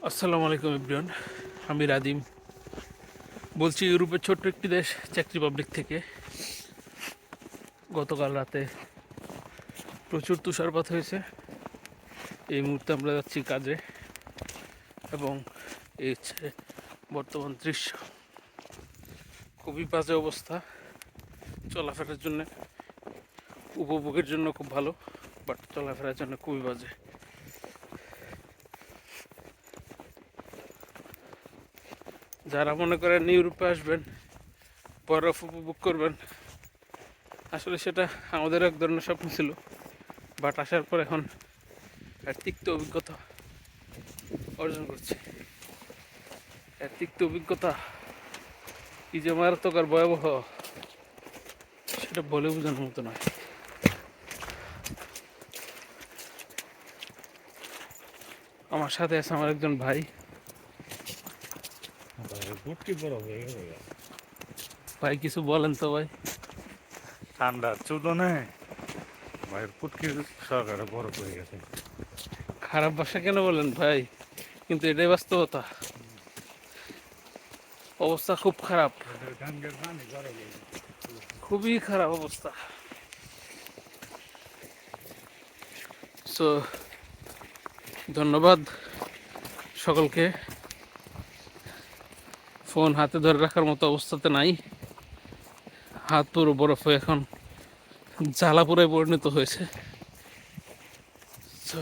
আসসালামু আলাইকুম এভরিওয়ান। আমি রাদিম বলছি, ইউরোপের ছোট্ট একটি দেশ চেক রিপাবলিক থেকে। গতকাল রাতে প্রচুর তুষারপাত হয়েছে। এই মুহূর্তে আমরা যাচ্ছি কাজে, এবং এই হচ্ছে বর্তমান দৃশ্য। খুবই বাজে অবস্থা। চলাফেরার জন্য, উপভোগের জন্য খুব ভালো, বাট চলাফেরার জন্য খুবই বাজে। যারা মনে করেন ইউরোপে আসবেন, বরফ উপভোগ করবেন, আসলে সেটা আমাদের এক ধরনের স্বপ্ন ছিল, বাট আসার পর এখন এক তিক্ত অভিজ্ঞতা অর্জন করছি। এক তিক্ত অভিজ্ঞতা কি যে মারাত্মক আর ভয়াবহ, সেটা বলে বোঝানোর মতো নয়। আমার সাথে আছে আমার একজন ভাই। ভাই কিছু বলেন তো ভাই। ঠান্ডার চোদনে ভাইয়ের পুটকির সহকারে বরফ হয়ে গেছে। খারাপ ভাষা কেন বলেন ভাই, কিন্তু এটাই বাস্তবতা। অবস্থা খুব খারাপ, গাঙ্গের পানি গরম হয়ে গেছে। খুবই খারাপ অবস্থা। সো ধন্যবাদ সকলকে। ফোন হাতে ধরে রাখার মতো অবস্থাতে নাই, হাত পুরো বরফ হয়ে এখন জ্বালাপুরায় পরিণত হয়েছে। সো